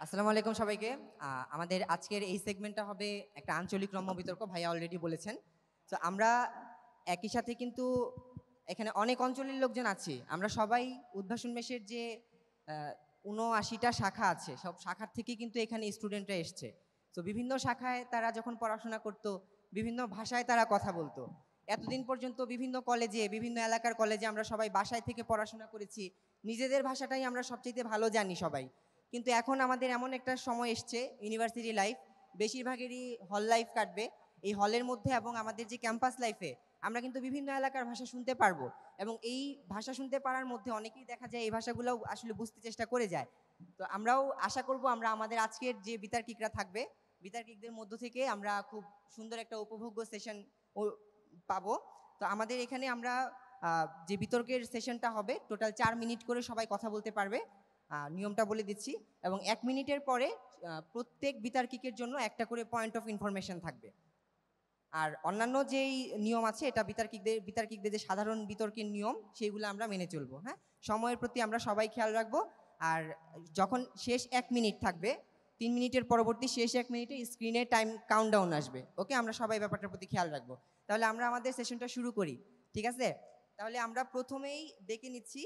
আসসালামু আলাইকুম সবাইকে। আমাদের আজকের এই সেগমেন্টটা হবে একটা আঞ্চলিক রম্য বিতর্ক, ভাইয়া অলরেডি বলেছেন। তো আমরা একই সাথে কিন্তু এখানে অনেক অঞ্চলের লোকজন আছি। আমরা সবাই উদ্ভাসন মেশের যে ৭৯টা শাখা আছে, সব শাখার থেকে কিন্তু এখানে স্টুডেন্টরা এসছে। তো বিভিন্ন শাখায় তারা যখন পড়াশোনা করতো, বিভিন্ন ভাষায় তারা কথা বলতো। এতদিন পর্যন্ত বিভিন্ন কলেজে, বিভিন্ন এলাকার কলেজে আমরা সবাই বাসায় থেকে পড়াশোনা করেছি। নিজেদের ভাষাটাই আমরা সবচাইতে ভালো জানি সবাই। কিন্তু এখন আমাদের এমন একটা সময় এসছে, ইউনিভার্সিটি লাইফ বেশিরভাগেরই হল লাইফ কাটবে। এই হলের মধ্যে এবং আমাদের যে ক্যাম্পাস লাইফে আমরা কিন্তু বিভিন্ন এলাকার ভাষা শুনতে পারবো, এবং এই ভাষা শুনতে পারার মধ্যে অনেকেই দেখা যায় এই ভাষাগুলোও আসলে বুঝতে চেষ্টা করে যায়। তো আমরাও আশা করব আমরা আমাদের আজকের যে বিতার্কিকরা থাকবে, বিতার্কিকদের মধ্য থেকে আমরা খুব সুন্দর একটা উপভোগ্য সেশন পাবো। তো আমাদের এখানে আমরা যে বিতর্কের সেশনটা হবে, টোটাল 4 মিনিট করে সবাই কথা বলতে পারবে। নিয়মটা বলে দিচ্ছি, এবং 1 মিনিটের পরে প্রত্যেক বিতার্কিকের জন্য একটা করে পয়েন্ট অফ ইনফরমেশন থাকবে। আর অন্যান্য যেই নিয়ম আছে, এটা বিতার্কিকদের যে সাধারণ বিতর্কের নিয়ম, সেইগুলো আমরা মেনে চলবো। হ্যাঁ, সময়ের প্রতি আমরা সবাই খেয়াল রাখবো। আর যখন শেষ 1 মিনিট থাকবে, 3 মিনিটের পরবর্তী শেষ 1 মিনিটে স্ক্রিনে টাইম কাউন্টডাউন আসবে। ওকে, আমরা সবাই ব্যাপারটার প্রতি খেয়াল রাখবো। তাহলে আমরা আমাদের সেশনটা শুরু করি, ঠিক আছে? তাহলে আমরা প্রথমেই ডেকে নিচ্ছি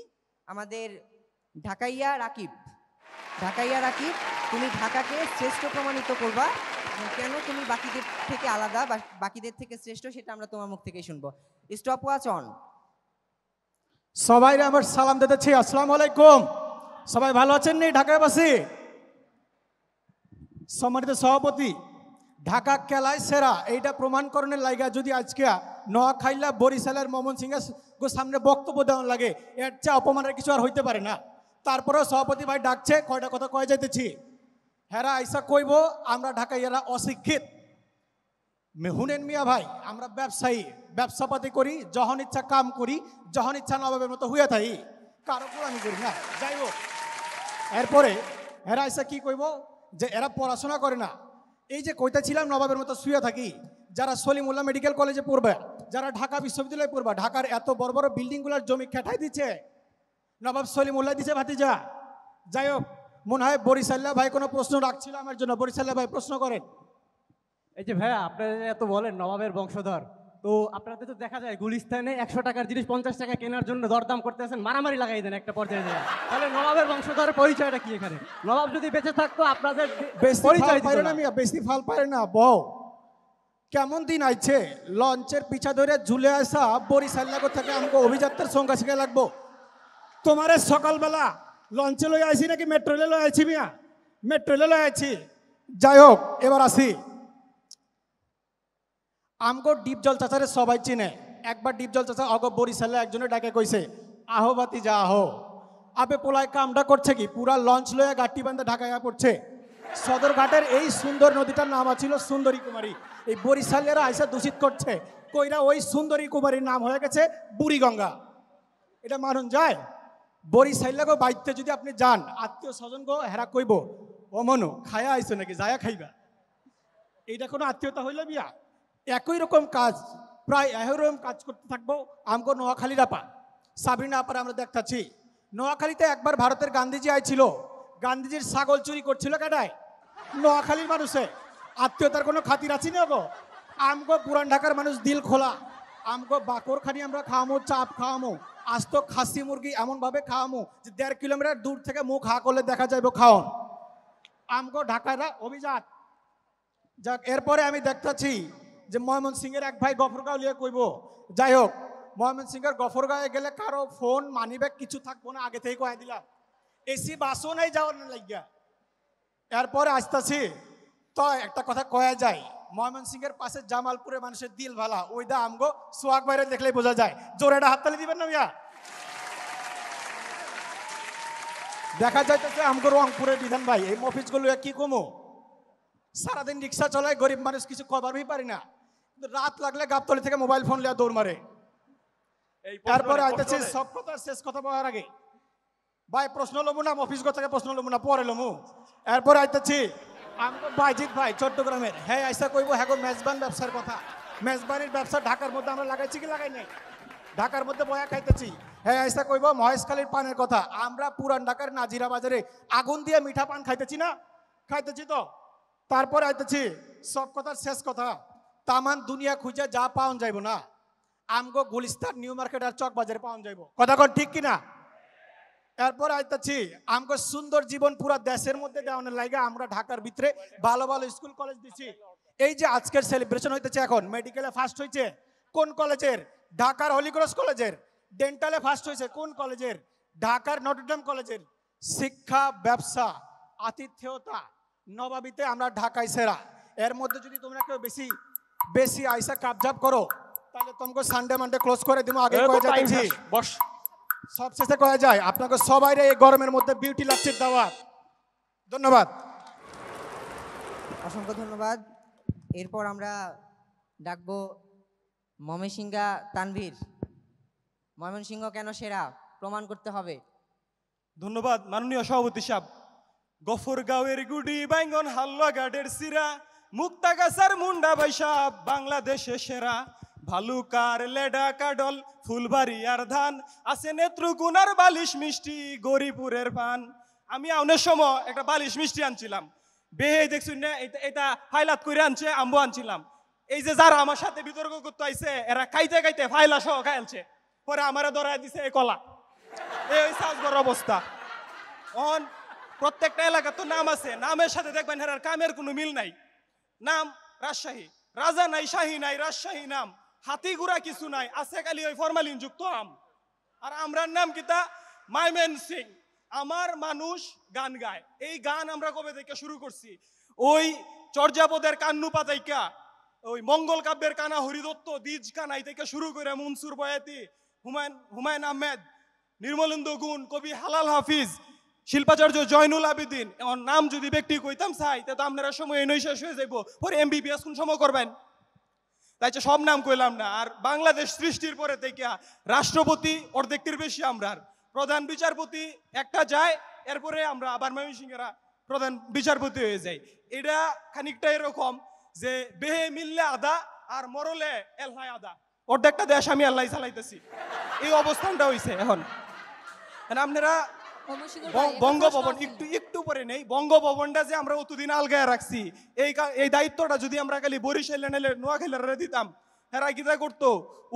আমাদের ঢাকাইয়া রাকিব। ঢাকাইয়া রাকিব, তুমি ঢাকাকে শ্রেষ্ঠ প্রমাণিত করবা। কেন তুমি বাকিদের থেকে আলাদা বা বাকিদের থেকে শ্রেষ্ঠ, সেটা আমরা তোমার মুখ থেকেই শুনবো। Stop watch on. সবাই আমার সালাম দিতেছি, আসসালামু আলাইকুম। সবাই ভালো আছেন নি ঢাকাবাসী? সম্মানিত সভাপতি, ঢাকা খেলায় সেরা এইটা প্রমাণকরণের লাইগা যদি আজকে নোয়াখাইলা বরিশালের ময়মনসিংহের সামনে বক্তব্য দেওয়ার লাগে, এর চেয়ে অপমানের কিছু আর হইতে পারে না। তারপরেও সভাপতি ভাই ডাকছে, কয়টা কথা কয়ে যাইতেছি। হেরা আইসা কইব আমরা ঢাকাইয়ারা অশিক্ষিত। মেহুনেন মিয়া ভাই, আমরা ব্যবসায়ী, ব্যবসাপাতি করি, যখন ইচ্ছা কাম করি, যখন ইচ্ছা নবাবের মতো হইয়া থাকি, কারো আমি করি না। যাই হোক, এরপরে এরা এসে কি কইব যে এরা পড়াশোনা করে না। এই যে কইতেছিলাম নবাবের মতো শুয়ে থাকি, যারা সলিমুল্লাহ মেডিকেল কলেজে পড়বে, যারা ঢাকা বিশ্ববিদ্যালয়ে পড়বে, ঢাকার এত বড় বড় বিল্ডিংগুলোর জমি খেটাই দিচ্ছে নবাব সলিমুল্লাহ দিচ্ছে ভাতিজা। যাই হোক, মনে হয় বরিশাল্লাহ ভাই কোনো প্রশ্ন রাখছিল আমার জন্য। বরিশাল্লাহ ভাই প্রশ্ন করেন। এই যে ভাইয়া, আপনারা এত বলেন নবাবের বংশধর, তো আপনাদের তো দেখা যায় গুলিস্তানে 100 টাকার জিনিস 50 টাকা কেনার জন্য দরদাম করতে আছেন, মারামারি লাগাই দেন একটা পর্যায়ে যায়। তাহলে নবাবের বংশধরের পরিচয়টা কি এখানে? নবাব যদি বেঁচে থাকতো আপনাদের পরিচয় দিত না। বেশি ফাল পারে না বউ। কেমন দিন আইছে, লঞ্চের পিছা ধরে ঝুলে আসা বরিশাল্লাহ থেকে আমাকে অভিযাত্রার সংখ্যা শিখে লাগবো। তোমারে সকালবেলা লঞ্চে লই আইছি নাকি মেট্রো রেলে লই আইছি মিয়া? মেট্রো রেলে লই আইছি। যাই হোক, এবার আসি। আমগো ডিপজল চাচারে সবাই চিনে। একবার ডিপজল চাচা অগ বরিশালে একজনে ডাকে কইছে, আহো বাতি যা আহো। আবে পোলায় কামটা করছে কি, পুরা লঞ্চ লয়ে গাটি বান্ধে ঢাকায় পড়ছে। সদরঘাটের এই সুন্দর নদীটার নাম ছিল সুন্দরী কুমারী। এই বরিশালেরা আইসা দূষিত করছে, কইরা ওই সুন্দরী কুমারীর নাম হয়ে গেছে বুড়িগঙ্গা। এটা মানুন যায়? বরিশাইলাগো বাইতে যদি আপনি যান, আত্মীয় স্বজন গো হেরা কইব, ও মনু খায়া আইসো নাকি, যায়া খাইবা। এইটা কোনো আত্মীয়তা হইল বিয়া? একই রকম কাজ, প্রায় একই রকম কাজ করতে থাকবো আমগো নোয়াখালীর আপা, সাবিনা আপার আমরা দেখতেছি। নোয়াখালীতে একবার ভারতের গান্ধীজি আইছিল, গান্ধীজির ছাগল চুরি করছিল কাটায় নোয়াখালীর মানুষে। আত্মীয়তার কোনো খাতির আছে না গো? আমগো পুরান ঢাকার মানুষ দিল খোলা। আমগো বাকর খানি আমরা খাওয়ামো, চাপ খাওয়ামো, আস্ত খাসি মুরগি এমনভাবে খাওয়ামো যে 1.5 কিলোমিটার দূর থেকে মুখ হা করলে দেখা যাইব খাওয়ান। আমগো ঢাকারা অভিজাত। যাক, এরপরে আমি দেখতেছি যে ময়মনসিংহের এক ভাই গফরগাঁও লিয়ে কইব। যাই হোক, ময়মনসিংহের গফরগাঁয়ে গেলে কারো ফোন মানিব্যাগ কিছু থাকবো না, আগে থেকে কয়ে দিলাম। এসি বাসও নাই যাওয়ার লাগিয়া। এরপরে আসতেছি, তো একটা কথা কয়া যায়, ময়মনসিংহের পাশে জামালপুরে মানুষের দিল ভালা, ওই দা আমগো সোহাগ বাইরে দেখলেই বোঝা যায়। জোরে একটা হাততালি দিবেন না মিয়া? দেখা যাইতেছে আমগো রংপুরের বিধান ভাই, এই মফিজগুলো কি কমো, সারাদিন রিক্সা চলায়, গরিব মানুষ কিছু কভারই পারি না, কিন্তু রাত লাগলে গাবতলি থেকে মোবাইল ফোন লিয়া দৌড় মারে। তারপরে আইতেছে সব কথা শেষ কথা বলার আগে ভাই প্রশ্ন লমু না, মফিজ থেকে প্রশ্ন লমু না, পরে লমু। এরপরে আইতেছি আমগো বাইজিৎ ভাই চট্টগ্রামের, হ্যাঁ আইসা কইব হ্যাঁ গো মেজবান ব্যবসার কথা। মেজবানির ব্যবসা ঢাকার মধ্যে আমরা লাগাইছি কি লাগাই নাই? ঢাকার মধ্যে বয়া খাইতেছি। হ্যাঁ আইসা কইব মহেশখালীর পানের কথা। আমরা পুরান ঢাকার নাজিরা বাজারে আগুন দিয়ে মিঠা পান খাইতেছি না? খাইতেছি তো তারপরে আইতেছি সব কথার শেষ কথা তামান দুনিয়া খুঁজে যা পাওন যাইব না আমগো গুলিস্তান নিউ মার্কেট আর চক বাজারে পাওন যাইব কথা কোন ঠিক কিনা এরপর আইতেছি আমগো সুন্দর জীবন পুরা দেশের মধ্যে দেওয়ানোর লাগে আমরা ঢাকার ভিতরে ভালো ভালো স্কুল কলেজ দিছি এই যে আজকের সেলিব্রেশন হইতেছে এখন মেডিকেলে ফার্স্ট হয়েছে কোন কলেজের ঢাকার হলিক্রস কলেজের ডেন্টালে ফার্স্ট হয়েছে কোন কলেজের ঢাকার নটরডেম কলেজের শিক্ষা ব্যবসা আতিথেয়তা নবাবিতে আমরা ঢাকায় সেরা এর মধ্যে যদি তোমরা কেউ বেশি বেশি আইসা কাবজাব করো তাহলে তোমাকে সানডে মানডে ক্লোজ করে দিব আগে কয়ে যাচ্ছি বস সব শেষে কয়ে যায় আপনাকে সবাই এই গরমের মধ্যে বিউটি লাচ্ছির দাওয়াত ধন্যবাদ অসংখ্য ধন্যবাদ। এরপর আমরা ডাকবো ময়মনসিংহা তানভীর। ময়মনসিংহ কেন সেরা প্রমাণ করতে হবে। ধন্যবাদ মাননীয় সভাপতি সাহেব। গফরগাঁওয়ের গুডি বাইঙ্গন হাল্লা গাডের সিরা মুক্তাগাছার মুন্ডা বাইসা বাংলাদেশে সেরা ভালুকার লেডা কাডল ফুলবাড়ি আর ধান আছে নেত্রকোনার বালিশ মিষ্টি গরিপুরের পান। আমি আউনের সময় একটা বালিশ মিষ্টি আনছিলাম বেহে দেখছুন না এটা ফাইলাত করে আনছে আম্বু আনছিলাম এই যে যারা আমার সাথে বিতর্ক করতে আইছে এরা খাইতে খাইতে ফাইলা সহ খাইলছে পরে আমারে ধরায় দিছে এই কলা এই সাজগর অবস্থা। অন প্রত্যেকটা এলাকার তো নাম আছে নামের সাথে দেখবেন হেরার কামের কোনো মিল নাই। নাম রাজশাহী রাজা নাই শাহী নাই রাজশাহী নাম হাতি ঘোড়া কিছু নাই আছে খালি ওই ফরমালিন যুক্ত আম। আর আমরার নাম কিতা মাইমেন সিং আমার মানুষ গান গায়। এই গান আমরা কবে থেকে শুরু করছি ওই চর্যাপদের কান্নু পাতাইকা ওই মঙ্গল কাব্যের কানা হরিদত্ত দ্বিজ কানাই থেকে শুরু করে মনসুর বয়াতি হুমায়ুন আহমেদ নির্মলেন্দু গুণ কবি হালাল হাফিজ শিল্পাচার্য জয়নুল আবেদিন এমন নাম যদি ব্যক্তি কইতাম চাই তা তো আপনারা সময় এনই শেষ হয়ে যাইব পরে এমবিবিএস কোন সময় করবেন তাই সব নাম কইলাম না। আর বাংলাদেশ সৃষ্টির পরে থেকে রাষ্ট্রপতি অর্ধেকটির বেশি আমরার প্রধান বিচারপতি একটা যায় এরপরে আমরা আবার ময়মনসিংহেরা প্রধান বিচারপতি হয়ে যাই। এটা খানিকটা এরকম যে বেহে মিললে আদা আর মরলে এলহায় আদা অর্ধেকটা দেশ আমি আল্লাহ চালাইতেছি এই অবস্থানটা হয়েছে এখন। আপনারা বঙ্গভবন একটু একটু পরে নেই বঙ্গভবনটা যে আমরা অতদিন আলগায় রাখছি এই দায়িত্বটা যদি আমরা খালি বরিশাল নাইলে নোয়াখালীরা দিতাম হেরা কিতা করতো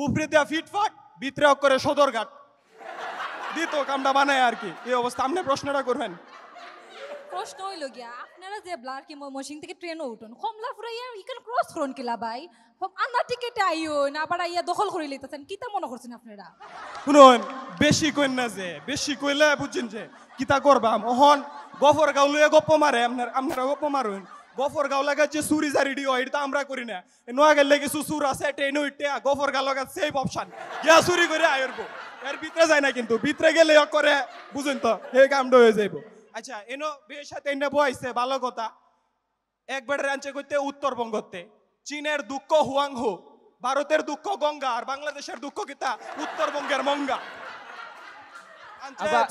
উপরে দেয়া ফিটফাট ভিতরে করে সদরঘাট দিত কামটা বানায় আর কি এই অবস্থা। আপনি প্রশ্নটা করবেন। প্রশ্ন হইল গিয়া আপনারা যে ব্লার কি ময়মনসিংহ থেকে ট্রেনও উঠুন কমলা ফুরাইয়া ইকান ক্রস ফ্রন কিলা ভাই আন্না টিকেটে আইও না আবার আইয়া দখল করে লইতেছেন কিতা মনে করছেন আপনারা। শুনুন বেশি কইন না যে বেশি কইলে বুঝছেন যে কিতা করবাম ওহন গফর গাঁও লইয়া গপ্প মারে আপনারা গপ্প মারুন গফর গাঁও লাগা যে চুরি জারিডি হয় এটা আমরা করি না নোয়াখালী কিছু চুর আছে ট্রেন উঠতে গফর গাঁও লাগা সেফ অপশন গিয়া চুরি করে আইরবো এর ভিতরে যায় না কিন্তু ভিতরে গেলে করে বুঝুন তো এই কামটা হয়ে যাইব। আচ্ছা এনো বিয়ের সাথে এনে বইছে ভালো কথা একবার রাঞ্চে করতে উত্তরবঙ্গতে চীনের দুঃখ হুয়াংহো ভারতের দুঃখ গঙ্গা আর বাংলাদেশের দুঃখ কিতা উত্তরবঙ্গের মঙ্গা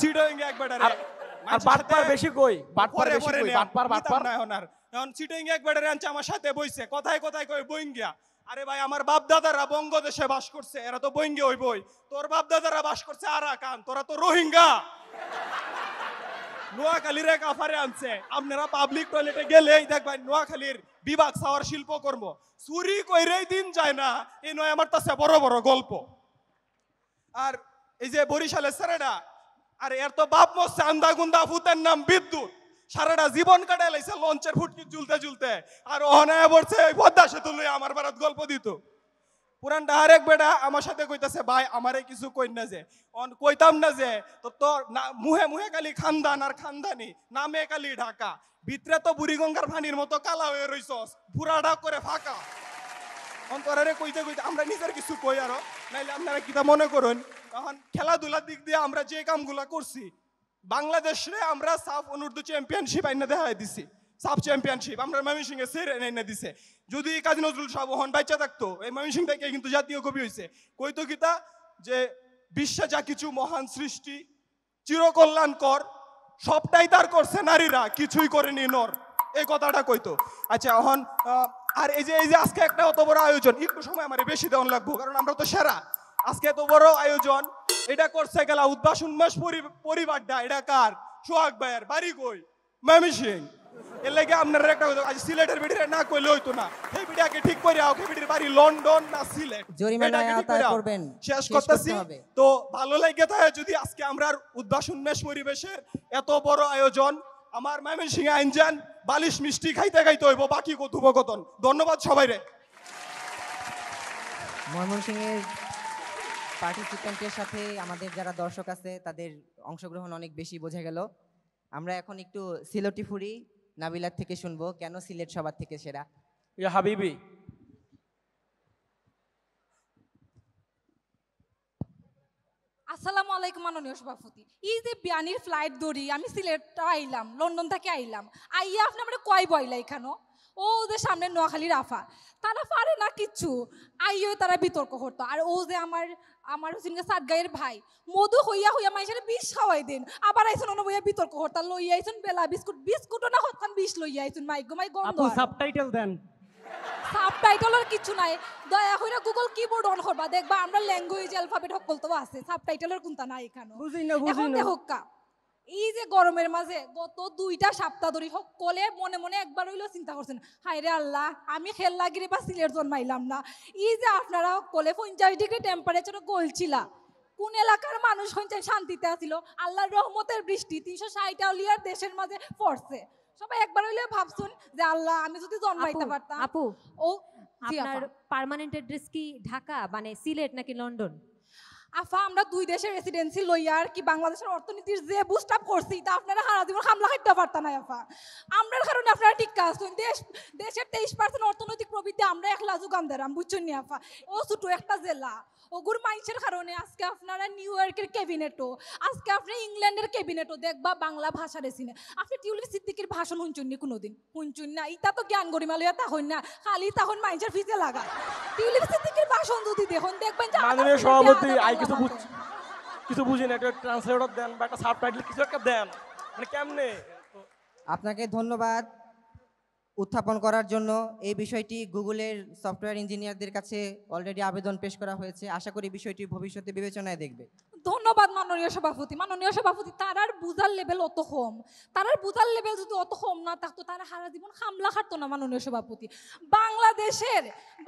চিটাঙ্গে একবার আর বাটপার বেশি কই বাটপার বেশি কই বাটপার না হনার এখন চিটাঙ্গে একবার রাঞ্চে আমার সাথে বইছে কথায় কথায় কই বইঙ্গিয়া আরে ভাই আমার বাপ দাদারা বঙ্গদেশে বাস করছে এরা তো বইঙ্গে হই বই তোর বাপ দাদারা বাস করছে আরাকান তোরা তো রোহিঙ্গা নোয়াখালীর এক আফারে আনছে আপনারা পাবলিক টয়লেটে গেলেই দেখবেন নোয়াখালীর বিভাগ সাওয়ার শিল্পকর্ম চুরি কইরেই দিন যায় না এই নয় আমার কাছে বড় বড় গল্প। আর এই যে বরিশালের ছেলেটা আর এর তো বাপ মরছে আন্দা গুন্দা ফুতের নাম বিদ্যুৎ সারাটা জীবন কাটায় লাইছে লঞ্চের ফুটকি ঝুলতে ঝুলতে আর অনায় পড়ছে পদ্মা সেতু লইয়া আমার বারাত গল্প দিত পুরানটা আরেক বেটা আমার সাথে কইতাছে ভাই আমারে কিছু কই না যে কইতাম না যে তো মুহে মুহে খালি খানদান আর খানদানি নামে খালি ঢাকা ভিতরে তো বুড়িগঙ্গার পানির মতো কালা হয়ে রইছস পুরাটা করে ফাঁকা অন্তরে কইতে কইতে আমরা নিজের কিছু কই আরো নাইলে আপনারা কিটা মনে করুন তখন খেলাধুলার দিক দিয়ে আমরা যে কামগুলা করছি বাংলাদেশে আমরা সাফ অনূর্ধ্ব চ্যাম্পিয়নশিপ আইনা দেখাই দিছি সাব চ্যাম্পিয়নশিপ আমরা ময়মনসিংহে সেরে এনে দিছে যদি কাজী নজরুল সাহেব হন বাইচা থাকতো এই ময়মনসিংহ থেকে কিন্তু জাতীয় কবি হয়েছে কইতো কিতা যে বিশ্বে যা কিছু মহান সৃষ্টি চিরকল্যাণকর সবটাই তার করছে নারীরা কিছুই করেনি নর এই কথাটা কইতো। আচ্ছা এখন আর এই যে আজকে একটা অত বড় আয়োজন একটু সময় আমার বেশি দেওয়ান লাগবো কারণ আমরা তো সেরা আজকে এত বড় আয়োজন এটা করছে গেলা উদ্ভাস উন্মাস পরিবারটা এটা কার সোহাগ ভাইয়ের বাড়ি কই ময়মনসিংহ এর লাগে আপনারা একটা কথা, আজ সিলেটের বিড়িরে না কইলে হইতো না। এই বিড়িয়াকে ঠিক করে আও, এই বিড়ির বাড়ি লন্ডন না সিলেট, জরিমানায় এটাকে ঠিক আওতায় করে আও। করবেন, শেষ শেষ করতেছি। করতে হবে। তো ভালো লাগে তাই যদি আজকে আমরা উদ্ভাসন মেশ পরিবেশের এত বড় আয়োজন, আমার ময়মনসিংহে আইনজান বালিশ মিষ্টি খাইতে খাইতে হইব, বাকি কথোপকথন। ধন্যবাদ সবাইরে। ময়মনসিংহের পার্টিসিপেন্টের সাথে আমাদের যারা দর্শক আছে তাদের অংশগ্রহণ অনেক বেশি বোঝা গেল। আমরা এখন একটু সিলেটি ফুরি নাবিলার থেকে শুনবো কেন সিলেট সবার থেকে সেরা। ইয়া হাবিবি, আসসালামু আলাইকুম মাননীয় সভাপতি। এই যে বিয়ানির ফ্লাইট ধরি আমি সিলেট আইলাম, লন্ডন থেকে আইলাম, আইয়া আপনি আমরা কয় বইলা এখানো ও যে সামনে নোয়াখালীর আফা, তারা পারে না কিচ্ছু, আইও তারা বিতর্ক করতো। আর ও যে আমার হোসেনকে সাতগাঁয়ের ভাই মধু হইয়া হইয়া মাইসের বিষ খাওয়াই দেন, আবার আইসুন অন্য বইয়া বিতর্ক করতা, লইয়া আইসুন বেলা বিস্কুটও না হতখান বিষ লইয়া আইসুন, মাইক গো মাই গন্ধ। আপু সাবটাইটেল দেন। সাবটাইটেলের কিছু নাই, দয়া করে গুগল কিবোর্ড অন করবা, দেখবা আমরা ল্যাঙ্গুয়েজ অ্যালফাবেট সকল তো আছে, সাবটাইটেলের কোনটা নাই এখানে। বুঝি না এখন দেখোকা এই যে গরমের মাঝে গত 2টা সপ্তাহ ধরে সকলে মনে মনে একবার হইলেও চিন্তা করছেন, হায় রে আল্লাহ আমি খেল লাগিরে বা সিলেট জন্মাইলাম না। এই যে আপনারা সকলে 50 ডিগ্রি টেম্পারেচারে গলছিলা, কোন এলাকার মানুষ হইছে শান্তিতে আছিল, আল্লাহর রহমতের বৃষ্টি 360 আউলিয়ার দেশের মাঝে পড়ছে, সবাই একবার হইলেও ভাবছুন যে আল্লাহ আমি যদি জন্মাইতে পারতাম। আপু ও জি আপনার আপা। পার্মানেন্ট অ্যাড্রেস কি ঢাকা মানে সিলেট নাকি লন্ডন? আফা আমরা 2 দেশের রেসিডেন্সি লইয়া আর কি বাংলাদেশের অর্থনীতির যে বুস্ট আপ করছি তা আপনারা সারা জীবন হামলা খাইতে পারতাম না আফা। আমরার কারণে আপনারা ঠিক কাজ করুন, দেশের 23% অর্থনৈতিক প্রবৃদ্ধি আমরা একলা যোগান দিলাম, বুঝছেন নি আফা। ও ছোট একটা জেলা, ওগুর মাইন্সের কারণে আজকে আপনারা নিউ ইয়র্কের ক্যাবিনেটও, আজকে আপনি ইংল্যান্ডের ক্যাবিনেটও দেখবা বাংলা ভাষা রেসিনে। আপনি টিউলিপ সিদ্দিকির ভাষণ শুনছেন নি কোনোদিন? শুনছেন না, ইটা তো জ্ঞান গরিমা লইয়া তখন না, খালি তখন মাইন্সের ফিসে লাগা। টিউলিপ সিদ্দিকির ভাষণ যদি দেখুন দেখবেন যে মাননীয় সভাপতি কিছু বুঝি না, একটা ট্রান্সলেটর দেন বা একটা সাবটাইটেল কিছু একটা দেন, মানে কেমনে। আপনাকে ধন্যবাদ উত্থাপন করার জন্য। এই বিষয়টি গুগলের সফটওয়্যার ইঞ্জিনিয়ারদের কাছে অলরেডি আবেদন পেশ করা হয়েছে, আশা করি বিষয়টি ভবিষ্যতে বিবেচনায় দেখবে। ধন্যবাদ মাননীয় সভাপতি। মাননীয় সভাপতি তারার বুঝার লেভেল অত কম, তারার বুঝার লেভেল যদি অত কম না থাকতো তারা সারা জীবন হামলা খাটতো না। মাননীয় সভাপতি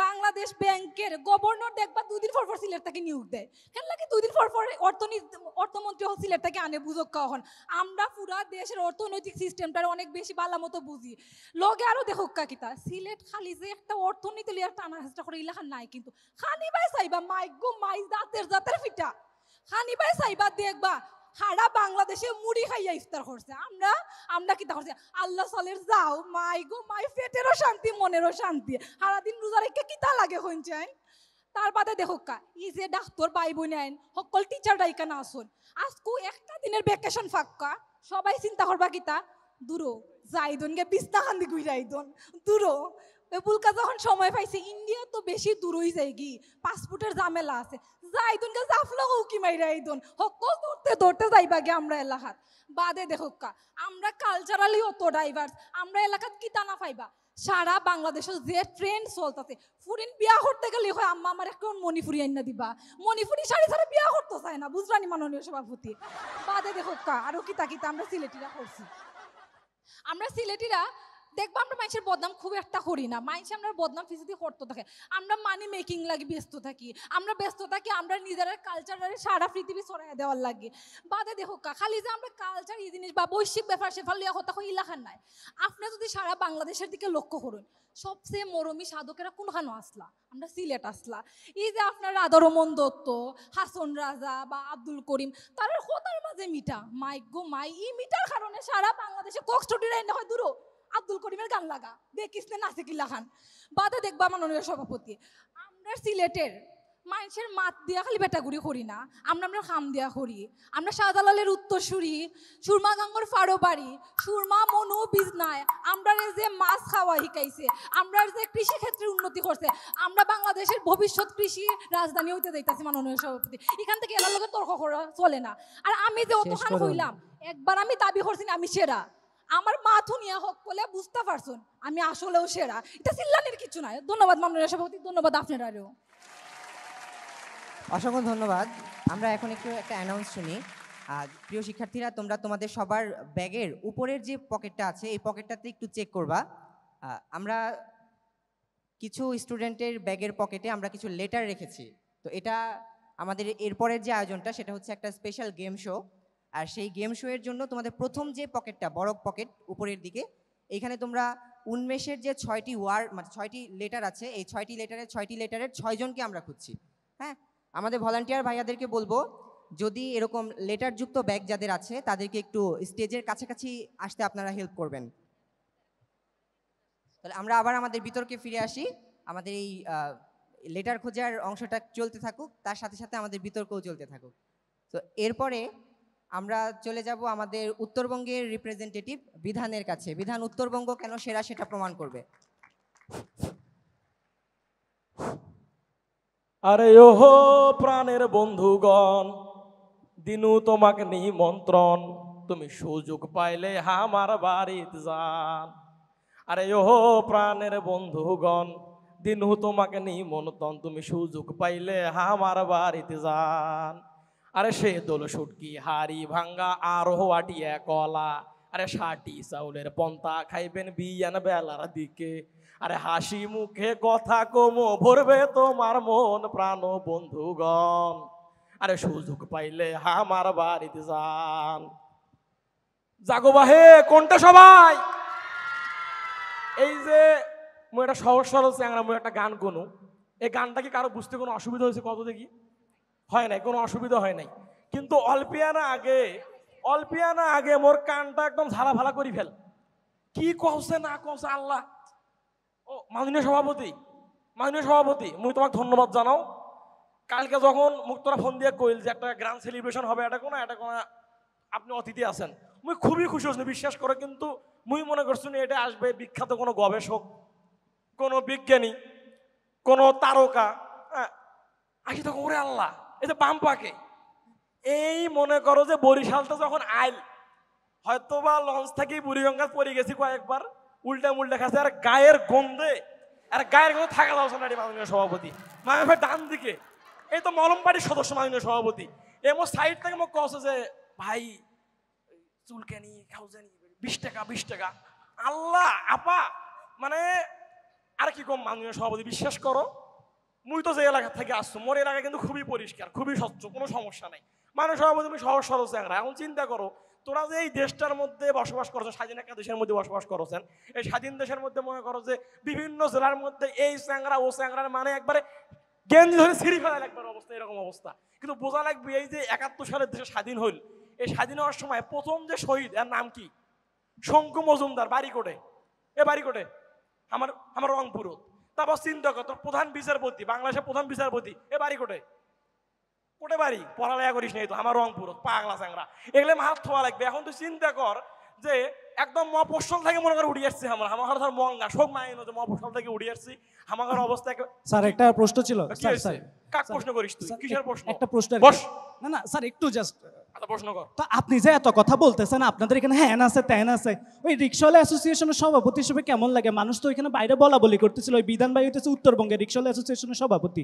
বাংলাদেশ ব্যাংকের গভর্নর দেখবা 2 দিন পর সিলেট থেকে নিয়োগ দেয়, কেন লাগে 2 দিন পর অর্থমন্ত্রী সিলেট থেকে আনে বুঝক কখন। আমরা পুরা দেশের অর্থনৈতিক সিস্টেমটার অনেক বেশি ভালো মতো বুঝি। লগে আরো দেখো কিতা সিলেট খালি যে একটা অর্থনীতি লিয়ার টানা হেঁচড়া করে ইলাখান নাই, কিন্তু খানি বাই চাইবা মাইক গো মাই জাতের ফিটা খানি বাই চাইবা দেখবা সারা বাংলাদেশে মুড়ি খাইয়া ইফতার করছে। আমরা কিতা করছে আল্লাহ সালের যাও মাই গো মাই, পেটেরও শান্তি মনেরও শান্তি, সারাদিন রোজা রেখে কিতা লাগে হইন। তার বাদে দেখো ই যে ডাক্তার ভাই বোন আইন সকল টিচার ডাইকা না আসুন, আজকু একটা দিনের ভ্যাকেশন ফাঁকা, সবাই চিন্তা করবা কিতা দূরো যাইদন গে বিস্তা খান্দি গুই যাইদন দূরো। বুলকা যখন সময় পাইছে ইন্ডিয়া তো বেশি দূরই যায় কি, পাসপোর্টের ঝামেলা আছে, যাইদন গে জাফলা উকি মাইরা আইদন সকল দৌড়তে যাইবা গে আমরা এলাকাত। বাদে দেখো আমরা কালচারালি অত ডাইভার্স, আমরা এলাকাত কিতা না পাইবা সারা বাংলাদেশের যে ট্রেন্ড চলতেছে, ফুরিন বিয়া করতে গেলে হয় আম্মা আমার এখন মণিপুরি আইনা দিবা, মণিপুরি শাড়ি ছাড়া বিয়া করতে চায় না, বুঝলানি মাননীয় সভাপতি। বাদে দেখো আরো কিতা আমরা সিলেটিরা করছি। আমরা সিলেটিরা দেখবো আমরা মানুষের বদনাম খুব একটা করি না, মানুষ আমরা বদনাম ফিসিদি করতে থাকে, আমরা মানি মেকিং লাগি ব্যস্ত থাকি, আমরা নিজের কালচারের সারা পৃথিবী ছড়াই দেওয়ার লাগে। বাদে দেখো খালি যে আমরা কালচার এই জিনিস বা বৈশ্বিক ব্যাপার সেফার লিয়া কথা ইলাখান নাই। আপনি যদি সারা বাংলাদেশের দিকে লক্ষ্য করুন, সবচেয়ে মরমী সাধকেরা কোনখানো আসলা, আমরা সিলেট আসলা। এই যে আপনার রাধারমন দত্ত, হাসন রাজা বা আব্দুল করিম, তারা কোথার মাঝে মিঠা মাইক গো মাই, এই মিটার কারণে সারা বাংলাদেশে কক স্টুডিওরা এনে হয় দূর আব্দুল করিমের গান লাগা দেখিস না নাচে কিল্লা খান। বাদে দেখবা মাননীয় সভাপতি আমরা সিলেটের মানুষের মাত দিয়া খালি বেটাগুড়ি করি না, আমরা খাম দিয়া করি। আমরা শাহজালালের উত্তরসূরি, সুরমা গাঙ্গর ফাড়োবাড়ি, সুরমা মনু বিজনায় আমরা যে মাছ খাওয়া শিখাইছে, আমরা যে কৃষি ক্ষেত্রে উন্নতি করছে, আমরা বাংলাদেশের ভবিষ্যৎ কৃষি রাজধানী হইতে যাইতেছি। মাননীয় সভাপতি এখান থেকে এলার লোকের তর্ক করা চলে না। আর আমি যে অতখান হইলাম একবার আমি দাবি করছি না আমি সেরা, আমার মাথু নিয়ে হক বলে বুঝতে পারছুন আমি আসলেও সেরা, এটা চিল্লানির কিছু নাই। ধন্যবাদ মাননীয় সভাপতি, ধন্যবাদ আপনারাও। অসংখ্য ধন্যবাদ। আমরা এখন একটু একটা অ্যানাউন্স শুনি। প্রিয় শিক্ষার্থীরা, তোমরা তোমাদের সবার ব্যাগের উপরের যে পকেটটা আছে এই পকেটটাতে একটু চেক করবা। আমরা কিছু স্টুডেন্টের ব্যাগের পকেটে আমরা কিছু লেটার রেখেছি। তো এটা আমাদের এরপরের যে আয়োজনটা সেটা হচ্ছে একটা স্পেশাল গেম শো। আর সেই গেম শো এর জন্য তোমাদের প্রথম যে পকেটটা, বড় পকেট উপরের দিকে, এইখানে তোমরা উন্মেষের যে 6টি ওয়ার্ড মানে 6টি লেটার আছে, এই 6টি লেটারের 6 জনকে আমরা খুঁজছি। হ্যাঁ, আমাদের ভলান্টিয়ার ভাইয়াদেরকে বলবো যদি এরকম লেটারযুক্ত ব্যাগ যাদের আছে তাদেরকে একটু স্টেজের কাছাকাছি আসতে আপনারা হেল্প করবেন। তাহলে আমরা আবার আমাদের বিতর্কে ফিরে আসি। আমাদের এই লেটার খোঁজার অংশটা চলতে থাকুক, তার সাথে সাথে আমাদের বিতর্কও চলতে থাকুক। তো এরপরে আমরা চলে যাব আমাদের উত্তরবঙ্গের রিপ্রেজেন্টেটিভ বিধানের কাছে। বিধান উত্তরবঙ্গ কেন সেরা সেটা প্রমাণ করবে। আরে ওহো প্রাণের বন্ধুগণ, দিনু তোমাকে নিমন্ত্রণ, তুমি সুযোগ পাইলে আমার বাড়িতে যান। আরে ওহো প্রাণের বন্ধুগণ, দিনু তোমাকে নিমন্ত্রণ, তুমি সুযোগ পাইলে আমার বাড়িতে যান। আরে সে দোল সুটকি হাড়ি ভাঙ্গা আর আটিয়া কলা, আরে 60 চাউলের পন্তা খাইবেন বিয়ান বেলার দিকে। আরে হাসি মুখে কথা কমো ভরবে তোমার মন প্রাণ বন্ধুগণ, আরে সুযোগ পাইলে আমার বাড়িতে যান। জাগো বাহে কোনটা সবাই? এই যে মুই একটা সহজ সরল চ্যাংরা মুই একটা গান গুনু, এই গানটা কি কারো বুঝতে কোনো অসুবিধা হয়েছে? কত দেখি হয় নাই, কোনো অসুবিধা হয় নাই। কিন্তু অল্পিয়ানা আগে মোর কানটা একদম ঝালা ভালা করি ফেল। কি কহছে না কহছে আল্লাহ। ও মাননীয় সভাপতি মুই তোমাকে ধন্যবাদ জানাও। কালকে যখন মুক্তরা ফোন দিয়ে কইল যে একটা গ্র্যান্ড সেলিব্রেশন হবে, এটা কোনো আপনি অতিথি আছেন, মুই খুবই খুশি হচ্ছি, বিশ্বাস করে। কিন্তু মুই মনে করছি না এটা আসবে বিখ্যাত কোনো গবেষক, কোনো বিজ্ঞানী, কোনো তারকা। আসি তখন ওরে আল্লাহ, এই যে বাম পাকে এই মনে করো যে বরিশালটা যখন আইল, হয়তো বা লঞ্চ থেকে বুড়িগঙ্গা পড়ে গেছি কয়েকবার, উল্টা খাচ্ছে। আর গায়ের গন্ধে থাকা যাচ্ছে না। মাননীয় সভাপতি মায়ের ডান দিকে এই তো মলম বাড়ির সদস্য মাননীয় সভাপতি, এমন সাইড থেকে মোক কছে যে ভাই চুলকানি খাওজানি 20 টাকা। আল্লাহ আপা মানে আর কি কম মাননীয় সভাপতি, বিশ্বাস করো মুই তো যে এলাকা থেকে আসছো, মোর এলাকা কিন্তু খুবই পরিষ্কার, খুবই স্বচ্ছ, কোনো সমস্যা নাই। মাননীয় সভাপতি তুমি সহজ সরল চ্যাংরা। এখন চিন্তা করো তোরা যে এই দেশটার মধ্যে বসবাস করছো, স্বাধীন একটা দেশের মধ্যে বসবাস করছেন, এই স্বাধীন দেশের মধ্যে মনে করো যে বিভিন্ন জেলার মধ্যে এই চ্যাংরা ও চ্যাংরার মানে একবারে গেঞ্জি ধরে ছিঁড়ি ফেলার একবার অবস্থা, এরকম অবস্থা। কিন্তু বোঝা লাগবে এই যে 71 সালের দেশে স্বাধীন হইল, এই স্বাধীন হওয়ার সময় প্রথম যে শহীদ, এর নাম কি? শঙ্কু মজুমদার, বাড়িকোটে। আমার রংপুর। তারপর চিন্তা কর তোর প্রধান বিচারপতি, বাংলাদেশের প্রধান বিচারপতি এ বাড়িকোটে। কোটে বাড়ি পড়ালেখা করিস নাই তো, আমার রংপুর, পাগলা চ্যাংরা, এগুলো মাথা থোয়া লাগবে। এখন তুই চিন্তা কর যে একদম মফস্বল থেকে মনে করে উঠে আসছি, আমার ধর মঙ্গা সব মাইন যে মফস্বল থেকে উঠে আসছি, আমার অবস্থা। স্যার একটা প্রশ্ন ছিল। স্যার কাক প্রশ্ন করিস তুই? কিসের প্রশ্ন? একটা প্রশ্ন। বস। না স্যার একটু জাস্ট প্রশ্ন কর। তো আপনি যে এত কথা বলতেছেন, আপনাদের এখানে হ্যান আছে ত্যান আছে, ওই রিক্সাওয়ালা অ্যাসোসিয়েশনের সভাপতি হিসেবে কেমন লাগে? মানুষ তো এখানে বাইরে বলা বলি করতেছিল, ওই বিধান ভাই হইতেছে উত্তরবঙ্গের রিক্সাওয়ালা অ্যাসোসিয়েশনের সভাপতি।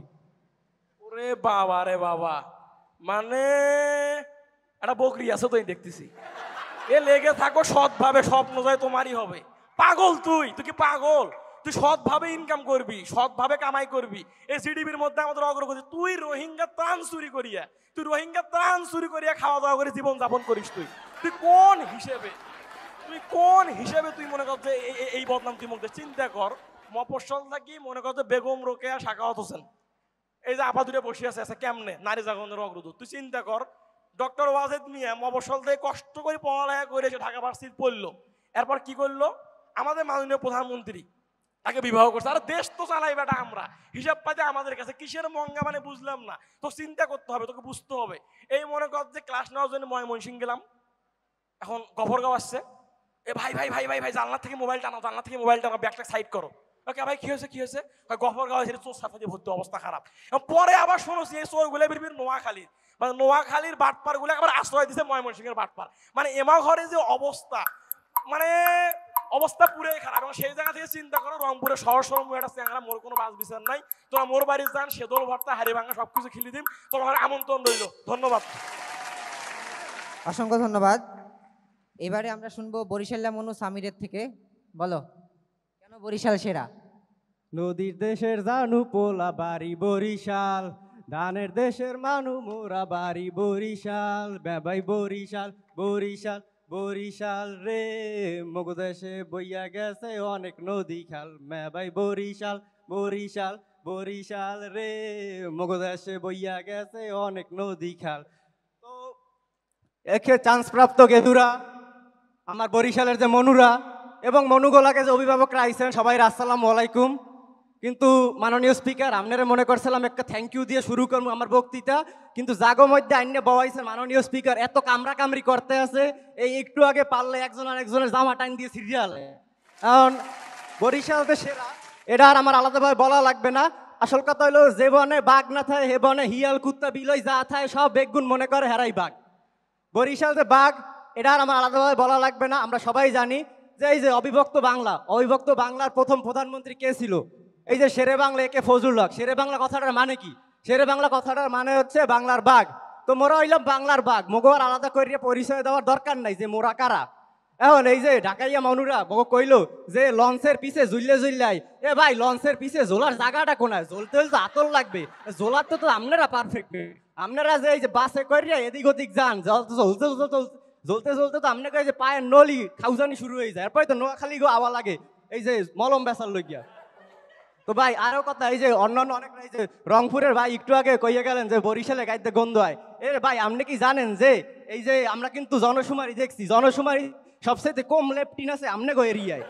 ওরে বাবা রে বাবা, মানে একটা বকরি আছে তো দেখতেছি। এ লেগে থাকো সৎভাবে, স্বপ্ন যায় তোমারই হবে। পাগল তুই কি পাগল? তুই সৎভাবে ইনকাম করবি, সৎভাবে কামাই করবি। এই জিডিপির মধ্যে আমাদের অগ্রগতি। তুই রোহিঙ্গা ত্রাণ চুরি করিয়া খাওয়া দাওয়া করে জীবন যাপন করিস। তুই কোন হিসেবে তুই মনে কর যে এই বদনাম তুই মুখ চিন্তা কর। মফস্বল থাকি মনে কর যে বেগম রোকেয়া সাখাওয়াত হোসেন, এই যে আপা দুটো বসে আছে কেমনে নারী জাগরণের অগ্রদূত। তুই চিন্তা কর ডক্টর ওয়াজেদ মিয়া মফস্বল থেকে কষ্ট করে পড়ালেখা করে এসে ঢাকা ভার্সিটি পড়লো, এরপর কি করলো? আমাদের মাননীয় প্রধানমন্ত্রী তাকে বিবাহ করছে। আর দেশ তো চালাই বেটা আমরা, হিসাব পাতে আমাদের কাছে কিসের মঙ্গা মানে বুঝলাম না। তো চিন্তা করতে হবে, তোকে বুঝতে হবে। এই মনে কর যে ক্লাস নেওয়ার জন্য ময়মনসিং গেলাম, এখন গফরগাঁও আসছে, এ ভাই জানলার থেকে মোবাইল টানো, ব্যাগটা সাইড করো। ওকে ভাই কি হয়েছে? গফরগাঁও এসে চোর সাথে ভর্তি, অবস্থা খারাপ। পরে আবার শুনেছি এই চোরগুলো বিভিন্ন নোয়াখালীর বাটপার গুলো আবার আশ্রয় দিচ্ছে ময়মনসিংহের বাটপার। মানে এমা ঘরে যে অবস্থা, মানে অবস্থা পুরোই খারাপ। এবং সেই জায়গা থেকে চিন্তা করো রংপুরে শহর একটা চ্যাংরা, মোর কোনো বাস বিচার নাই। তোরা মোর বাড়ি যান, সেদল ভর্তা হাড়ি ভাঙা সবকিছু খিলি দিম, তোমার আমন্ত্রণ রইল। ধন্যবাদ। অসংখ্য ধন্যবাদ। এবারে আমরা শুনবো বরিশাল্লা মনু সামিরের থেকে। বলো, কেন বরিশাল সেরা? নদীর দেশের জানু পোলা বাড়ি বরিশাল, ধানের দেশের মানু মোরা বাড়ি বরিশাল, বেবাই বরিশাল বরিশাল বরিশাল রে, মগু দেশে বইয়া গেছে অনেক নদী খাল, মেবাই বরিশাল বরিশাল বরিশাল রে, মগু দেশে বইয়া গেছে অনেক নদী খাল। তো একে চান্স প্রাপ্ত গেদুরা, আমার বরিশালের যে মনুরা এবং মনুগোলাকে যে অভিভাবকরা আইছেন, সবাই আসসালামু আলাইকুম। কিন্তু মাননীয় স্পিকার, আপনারা মনে করছিলাম একটা থ্যাংক ইউ দিয়ে শুরু করবো আমার বক্তৃতা, কিন্তু জাগো মধ্যে আইনে বওয়াইছেন মাননীয় স্পিকার, এত কামড়া কামড়ি করতে আছে, এই একটু আগে পারলে একজন আর একজনের জামা টাইন দিয়ে সিরিয়ালে। এখন বরিশাল যে সেরা এটা আর আমার আলাদাভাবে বলা লাগবে না। আসল কথা হলো, যে বনে বাঘ না থাকে হে বনে হিয়াল কুত্তা বিলই যা থাকে সব বেগুন মনে করে হেরাই বাঘ। বরিশাল যে বাঘ এটা আর আমার আলাদাভাবে বলা লাগবে না, আমরা সবাই জানি যে এই যে অবিভক্ত বাংলার প্রথম প্রধানমন্ত্রী কে ছিল? এই যে শেরে বাংলা, একে ফজলুল হক। শেরে বাংলা কথাটার মানে কি? শেরে বাংলা কথাটার মানে হচ্ছে বাংলার বাঘ। তো মোরা হইলাম বাংলার বাঘ, মোগর আলাদা করে পরিচয় দেওয়ার দরকার নাই যে মোরা কারা। এখন এই যে ঢাকাইয়া মনুরা মগো কইলো যে লঞ্চের পিছে ঝুললাই, এ ভাই লঞ্চের পিছে ঝোলার জায়গাটা কোনায়? ঝুলতে ঝুলতে আতল লাগবে, ঝোলার তো আপনারা পারফেক্ট। আপনারা যে এই যে বাসে করিয়া এদিক ওদিক যান, ঝুলতে ঝুলতে ঝুলতে তো আপনাকে এই যে পায়ের নলি খাউজানি শুরু হয়ে যায়, এরপরে তো নোয়াখালী গো আওয়া লাগে এই যে মলম বেচার লইয়া। তো ভাই আরো কথা, এই যে অন্যান্য অনেক, এই যে রংপুরের ভাই একটু আগে কইয়া গেলেন যে বরিশালে গাইতে গন্ধ হয়। এ ভাই আপনি কি জানেন যে এই যে আমরা কিন্তু জনশুমারি দেখছি, জনশুমারি সবচাইতে কম লেপটিন আছে আমনে গো এরিয়ায়।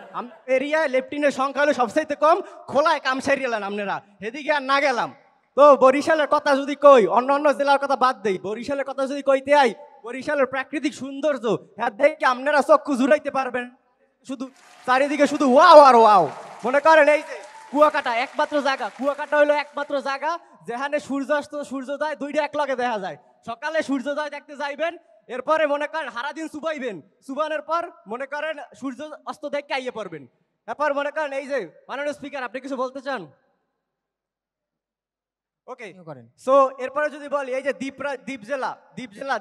এরিয়ায় লেপটিনের সংখ্যা হলো সবচাইতে কম, খোলায় কাম সারিয়েলেন আপনারা, সেদিকে আর না গেলাম। তো বরিশালের কথা যদি কই, অন্য জেলার কথা বাদ দেই, বরিশালের কথা যদি কইতে আই, বরিশালের প্রাকৃতিক সৌন্দর্য হ্যাঁ দেখে আপনারা চক্ষু জুড়াইতে পারবেন, শুধু চারিদিকে শুধু ওয়াও আর ওয়াও। মনে করেন এই যে কুয়াকাটা একমাত্র জায়গা, কুয়াকাটা হলো একমাত্র জায়গা যেখানে সূর্যাস্ত সূর্যোদয় দুইটা এক লগে দেখা যায়। সকালে সূর্যোদয় দেখতে যাইবেন, এরপরে মনে করেন সারাদিন চুবাইবেন, চুবানোর পর মনে করেন সূর্য অস্ত দেখে আইয়ে পড়বেন। এরপর মনে করেন এই যে মাননীয় স্পিকার, আপনি কিছু বলতে চান? ওকে করেন। সো এরপরে যদি বলি, এই যে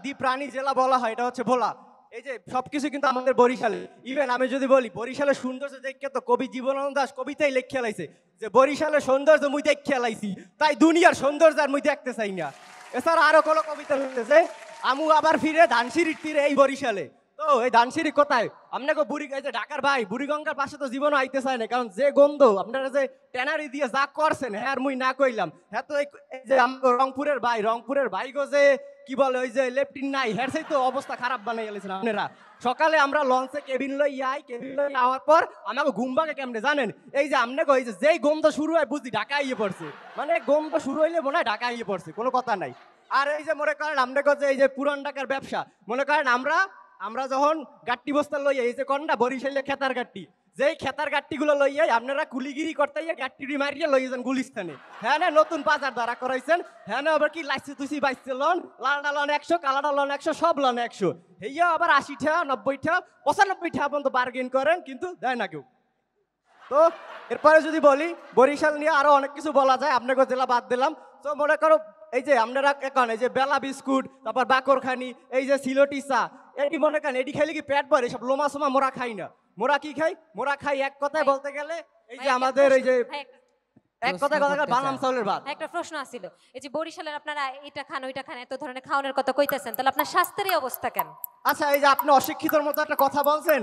দ্বীপ রানী জেলা বলা হয়, এটা হচ্ছে ভোলা। এই যে সবকিছু কিন্তু আমাদের বরিশালে। ইভেন আমি যদি বলি বরিশালের সৌন্দর্য দেখে তো কবি জীবনানন্দ দাশ কবিতাই লেখা লাইছে যে বরিশালের সৌন্দর্য মুই দেখে লাইছি, তাই দুনিয়ার সৌন্দর্য আর মুই দেখতে চাই না। এছাড়া আরো কোনো কবিতা লিখতেছে, আমু আবার ফিরে ধানসিঁড়ির তীরে এই বরিশালে। তো এই ধানসিঁড়ি কোথায়? আপনাকে এই যে ঢাকার ভাই বুড়িগঙ্গার পাশে তো জীবনও আইতে চায় না, কারণ যে গন্ধ আপনারা যে ট্যানারি দিয়ে যা করছেন হ্যাঁ আর মুই না কইলাম। হ্যাঁ তো এই যে রংপুরের ভাই গো যে কি বলে ওই যে লেফটিন নাই, হ্যাঁ সেই তো অবস্থা খারাপ বানাই গেলেছেন আপনারা। সকালে আমরা লঞ্চে কেবিন লই আওয়ার পর আমাকে ঘুম ভাগে কেমনে জানেন? এই যে আপনাকে ওই যে যেই গন্ধ শুরু হয় বুঝি ঢাকা আইয়ে পড়ছে, মানে গন্ধ শুরু হইলে মনে হয় ঢাকা আইয়ে পড়ছে, কোনো কথা নাই। আর এই যে মনে করেন আপনাকে যে এই যে পুরান ঢাকার ব্যবসা, মনে করেন আমরা যখন গাট্টি বস্তা লইয়া এই যে কন্ডা বরিশালে খেতার গাট্টি, যেই খেতার গাট্টিগুলো লইয়া আপনারা কুলিগিরি করতে গাট্টি মারিয়ে লইয়া যান গুলিস্তানে। হ্যাঁ না নতুন বাজার দ্বারা করাইছেন, হ্যাঁ না আবার কি লাইসি তুসি বাইসছে লন, লালডা লন 100, কালাডা লন 100, সব লন 100, হেয়া আবার 80 টাকা 90 টাকা 95 টাকা পর্যন্ত বার্গেন করেন, কিন্তু দেয় না কেউ। তো এরপরে যদি বলি বরিশাল নিয়ে আরো অনেক কিছু বলা যায়, আপনাকে জেলা বাদ দিলাম। তো মনে করো এই যে আপনারা এখন এই যে বেলা বিস্কুট, তারপর বাকরখানি, এই যে সিলোটি চা, এটি মনে করেন এটি খাইলে কি পেট ভরে? সব লোমা সোমা মোরা খাই না। মোরা কি খাই? মোরা খাই এক কথায় বলতে গেলে এই যে আমাদের এই যে এক কথায় বানাম চাউলের ভাত। একটা প্রশ্ন আছিল, এই যে বরিশালের আপনারা এটা খান ওইটা খান এত ধরনের খাওয়ানোর কথা কইতেছেন, তাহলে আপনার স্বাস্থ্যের এই অবস্থা কেন? আচ্ছা এই যে আপনি অশিক্ষিতর মতো একটা কথা বলছেন,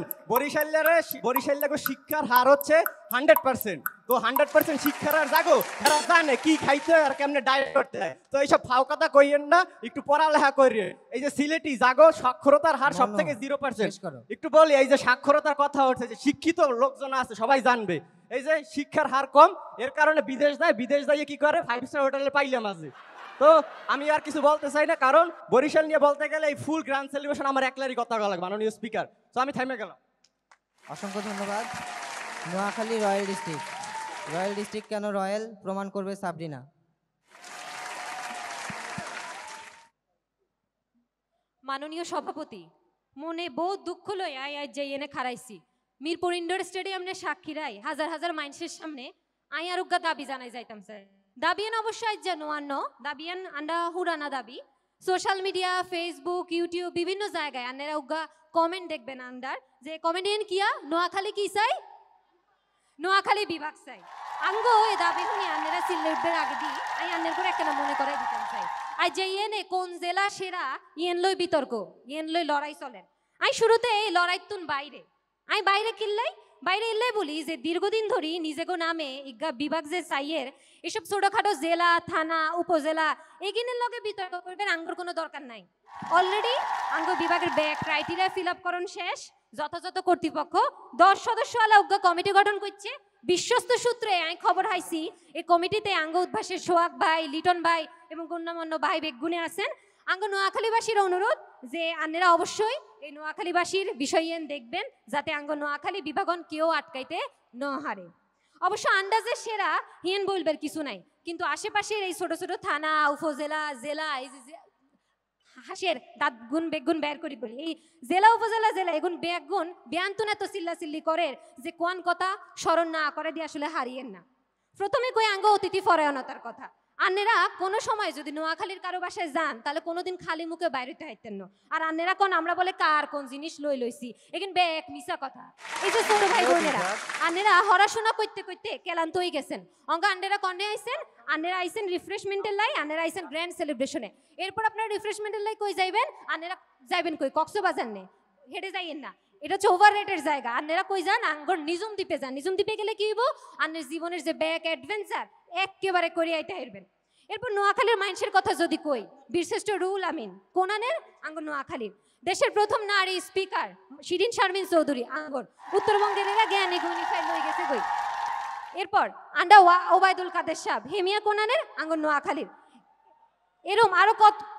বরিশালের শিক্ষার হার হচ্ছে 100%। তো 100% শিক্ষার হার জাগো, এরা জানে কি খাইতে হয় আর কেমনে ডায়েট করতে হয়। তো এইসব ফাও কথা কইয়েন না, একটু পড়ালেখা করিয়ে। এই যে সিলেটি জাগো সাক্ষরতার হার সব থেকে 0%। একটু বলি এই যে সাক্ষরতার কথা হচ্ছে, যে শিক্ষিত লোকজন আছে সবাই জানবে, এই যে শিক্ষার হার কম, এর কারণে বিদেশ যায় কি করে 5 স্টার হোটেলে পাইলাম আছে। তো আমি আর কিছু বলতে চাই না, কারণ বরিশাল নিয়ে বলতে গেলে এই ফুল গ্র্যান্ড সেলিব্রেশন আমার একলারই কথা বলা লাগবে মাননীয় স্পিকার। তো আমি থেমে গেলাম। অসংখ্য ধন্যবাদ। নোয়াখালী রয়্যাল ডিস্ট্রিক্ট কেন রয়্যাল প্রমাণ করবে সাবরিনা। মাননীয় সভাপতি, মনে বহুত দুঃখ লই আই যাই এনে খারাইছি মিরপুর ইন্ডোর স্টেডিয়ামে সাক্ষীরাই হাজার হাজার মানুষের সামনে আই আরোগ্য দাবি জানাই যাইতাম স্যার। দাবিয়ান অবশ্যই যেন আন্ন দাবিয়ান আন্ডা হুরানা দাবি সোশ্যাল মিডিয়া ফেসবুক ইউটিউব বিভিন্ন জায়গায় আন্নারা উগা কমেন্ট দেখবেন আন্ডার যে কমেডিয়ান কিয়া নোয়াখালী কি চাই নোয়াখালী বিভাগ চাই আঙ্গো এ দাবি শুনি আন্নারা সিলেটের আগে দি আই আন্নের করে একটা মনে করাই দিতাম চাই আই যে ইয়েনে কোন জেলা সেরা ইয়েন লই বিতর্ক ইয়েন লই লড়াই চলেন আই শুরুতে এই লড়াই তুন বাইরে আই বাইরে কিল্লাই বাইরে এলাই বলি যে দীর্ঘদিন ধরে নিজেগো নামে ইগা বিভাগ যে চাইয়ের এসব ছোটখাটো জেলা থানা উপজেলা এগিনের লগে বিতর্ক করবেন আঙ্গুর কোনো দরকার নাই অলরেডি আঙ্গ বিভাগের ব্যাক ক্রাইটেরিয়া ফিল আপ করণ শেষ যথাযথ কর্তৃপক্ষ 10 সদস্য আলা উগ্র কমিটি গঠন করছে বিশ্বস্ত সূত্রে আমি খবর হাইছি এই কমিটিতে আঙ্গ উদ্ভাসের সোহাগ ভাই লিটন ভাই এবং গণ্যমান্য ভাই বেগুনে আছেন আঙ্গ নোয়াখালীবাসীর অনুরোধ যে আন্নেরা অবশ্যই এই নোয়াখালীবাসীর বিষয় দেখবেন যাতে আঙ্গ নোয়াখালী বিভাগন কেউ আটকাইতে ন হারে অবশ্য আন্দাজে সেরা হিয়েন বলবের কিছু নাই কিন্তু আশেপাশের এই ছোট ছোট থানা উপজেলা জেলা এই যে হাসের দাঁত গুণ বেগুন বের করি বলি এই জেলা উপজেলা জেলা এগুন বেগুন বেয়ান্তন এত চিল্লাচিল্লি করে যে কোন কথা স্মরণ না করে দিয়ে আসলে হারিয়েন না প্রথমে কই আঙ্গ অতিথি পরায়ণতার কথা আন্নেরা কোনো সময় যদি নোয়াখালীর কারো বাসায় যান তাহলে কোনোদিন খালি মুখে বাইরেতে হাইতেন না আর আন্নেরা কোন আমরা বলে কার কোন জিনিস লইছি এখানে ব্যাগ মিশা কথা এই যে ছোট ভাই বোনেরা আন্নেরা পড়াশোনা করতে করতে ক্লান্ত হয়ে গেছেন অঙ্গ আন্নেরা কনে আইছেন আন্নেরা আইছেন রিফ্রেশমেন্টের লাই আন্নেরা আইছেন গ্র্যান্ড সেলিব্রেশনে এরপর আপনারা রিফ্রেশমেন্টের লাই কই যাইবেন আন্নেরা যাইবেন কই কক্সবাজার নে হেঁটে যাইয়েন না এটা হচ্ছে ওভার রেটের জায়গা আন্নেরা কই যান আঙ্গর নিজুম দ্বীপে যান নিজুম দ্বীপে গেলে কি হইব আন্নের জীবনের যে ব্যাক অ্যাডভেঞ্চার একেবারে করে আইতে হারবেন এরপর নোয়াখালীর মানুষের কথা যদি কই বীরশ্রেষ্ঠ রুহুল আমিন কোনানের আঙ্গর নোয়াখালীর দেশের প্রথম নারী স্পিকার শিরিন শারমিন চৌধুরী আঙ্গর উত্তরবঙ্গের এরা জ্ঞানী গুণী ফাইল হয়ে গেছে কই এরপর আন্ডা ওবায়দুল কাদের সাহেব হেমিয়া কোনানের আঙ্গর নোয়াখালীর এরম আরো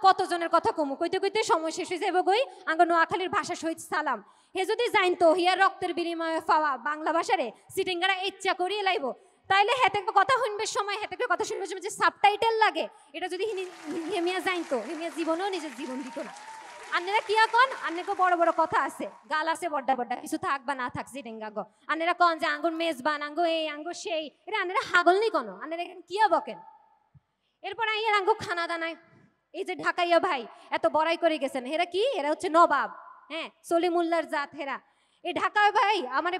কতজনের কথা কমু কইতে কইতে সময় শেষ হয়ে যাবে গই আঙ্গর নোয়াখালীর ভাষা শহীদ সালাম হে যদি জানতো হিয়ার রক্তের বিনিময়ে পাওয়া বাংলা ভাষারে সিটিংগারা ইচ্ছা করিয়ে লাইব তাইলে হেতে কথা শুনবে সময় হেতে কথা শুনবে সময় যে সাবটাইটেল লাগে এটা যদি হেমিয়া জানতো হেমিয়া জীবনেও নিজের জীবন দিত না আন্নেরা কিয়া কন আন্নেকে বড় বড় কথা আছে গাল আছে বড্ডা বড্ডা কিছু থাক বা না থাক সিটিংগা গো আন্নেরা কন যে আঙ্গুর মেজবান আঙ্গো এই আঙ্গো সেই এটা আন্নেরা হাগল নি কোনো আন্নেরা কিয়া বকেন এরপর আইয়ার আঙ্গো খানা দানায় এই যে ঢাকাইয়া ভাই এত বড়াই করে গেছেন হেরা কি এরা হচ্ছে নবাব হ্যাঁ সলিমুল্লার জাত হেরা এই ঢাকায় ভাই আমার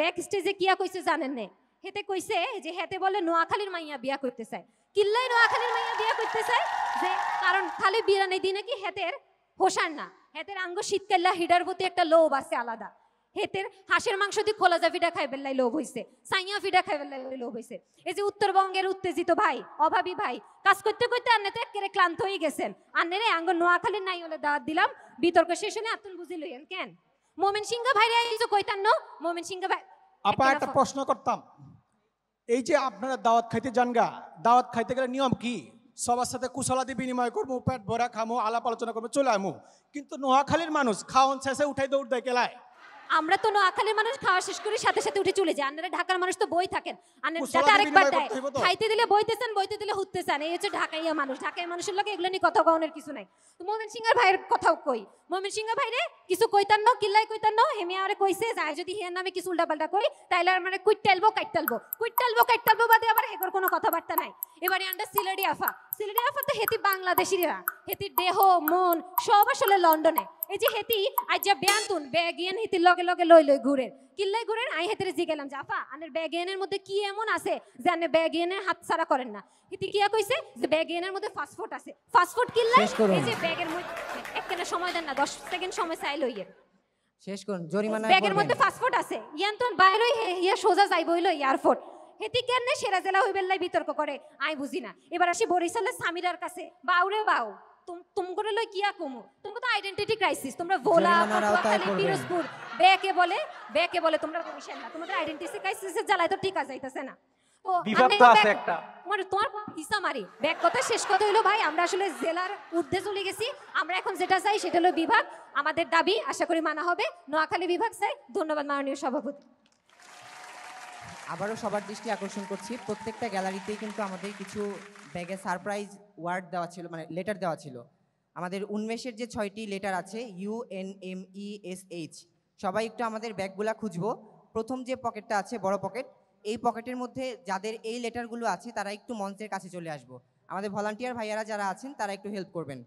ব্যাক স্টেজে কিয়া কইছে জানেন নে হেতে কইছে যে হেতে বলে নোয়াখালীর মাইয়া বিয়া করতে চায় কিল্লাই নোয়াখালীর মাইয়া বিয়া করতে চায় যে কারণ খালি বিরানি দিনে কি হেতের হোসার না হেতের আঙ্গ শীতকাল্লা হিডার প্রতি একটা লোভ আছে আলাদা হেতের হাঁসের মাংস দিয়ে খোলাজা ফিডা খাইবেন লাই লোভ হইছে সাইয়া ফিডা খাইবেন লাই লোভ হইছে এই যে উত্তরবঙ্গের উত্তেজিত ভাই অভাবী ভাই কাজ করতে করতে আন্নে তো একেবারে ক্লান্ত হয়ে গেছেন আন্নেরে আঙ্গ নোয়াখালীর নাই হলে দাওয়াত দিলাম বিতর্ক শেষ হলে আতুন বুঝি লইয়েন কেন মোমেন সিংহা ভাইরে আইছো কইতান ন মোমেন সিংহা ভাই আপা একটা প্রশ্ন করতাম এই যে আপনারা দাওয়াত খাইতে যান গা দাওয়াত খাইতে গেলে নিয়ম কি সবার সাথে কুশলাদি বিনিময় করবো পেট ভরা খামো আলাপ আলোচনা করবো চলে আমু কিন্তু নোয়াখালীর মানুষ খাওয়ান শেষে উঠাই দৌড় দেয় কেলায় আমরা তো নোয়াখালীর মানুষ খাওয়া শেষ করে সাথে সাথে উঠে চলে যায় আপনারা ঢাকার মানুষ তো বই থাকেন কুশলাদি যাতে আরেকবার বিনিময় দেয় করতে হইব তো। খাইতে দিলে বইতেছেন বইতে দিলে হুততেছেন এই হচ্ছে ঢাকাইয়া মানুষ ঢাকাইয়া মানুষের লোক এগুলো নিয়ে কথা কওনের কিছু নাই তো মোমেন সিংহের ভাইয়ের কথাও কই মোমেন সিংহ ভাইরে কিছু কইতান না কিল্লাই কইতান না হেমিয়া আরে কইছে যায় যদি হিয়ার নামে কিছু উল্টাপাল্টা কই তাইলে আর মানে কুইটালবো কাইটালবো বাদে আবার হেগর কোনো কথাবার্তা নাই এবারে আন্ডা সিলেটি আফা তো হেতি বাংলাদেশিরা হেতি দেহ মন সব আসলে লন্ডনে এই যে হেতি আজ যা ব্যান্তুন ব্যাগিয়ান হেতির লগে লগে লই ঘুরে কিল্লাই ঘুরেন আই হেতিরে জিগেলাম যে আফা আনের ব্যাগিয়ানের মধ্যে কি এমন আছে যে আনে ব্যাগিয়ানের হাত ছাড়া করেন না হেতি কিয়া কইছে যে ব্যাগিয়ানের মধ্যে ফাস্টফুড আছে ফাস্টফুড কিল্লাই এই যে ব্যাগের মধ্যে একখানা সময় দেন না 10 সেকেন্ড সময় চাই লইয়ে শেষ করুন জরিমানা ব্যাগের মধ্যে ফাস্টফুড আছে ইয়ান তো বাইরে ইয়া সোজা যাইব হইলো এয়ারপোর্ট হেতি কেন সেরা জেলা হইবেল্লাই বিতর্ক করে আই বুঝি না এবার আসি বরিশালের সামিরার কাছে বাউরে বাউ তুমি করে লই কিয়া কমু তুমি তো আইডেন্টিটি ক্রাইসিস তোমরা ভোলা পটুয়াখালী পিরোজপুর ব্যাকে বলে তোমরা বরিশাল না তোমাদের আইডেন্টিটি ক্রাইসিসের জ্বালায় তো ঠিক যাইতাছে না ও বিভাগ তো আছে একটা তোমার হিসা মারি ব্যাক কথা শেষ কথা হইলো ভাই আমরা আসলে জেলার ঊর্ধ্বে চলে গেছি আমরা এখন যেটা চাই সেটা হলো বিভাগ আমাদের দাবি আশা করি মানা হবে নোয়াখালী বিভাগ চাই ধন্যবাদ মাননীয় সভাপতি আবারও সবার দৃষ্টি আকর্ষণ করছি প্রত্যেকটা গ্যালারিতেই কিন্তু আমাদের কিছু ব্যাগে সারপ্রাইজ ওয়ার্ড দেওয়া ছিল মানে লেটার দেওয়া ছিল আমাদের উন্মেষের যে 6টি লেটার আছে UNMESH সবাই একটু আমাদের ব্যাগগুলা খুঁজবো প্রথম যে পকেটটা আছে বড় পকেট এই পকেটের মধ্যে যাদের এই লেটারগুলো আছে তারা একটু মঞ্চের কাছে চলে আসবো আমাদের ভলান্টিয়ার ভাইয়ারা যারা আছেন তারা একটু হেল্প করবেন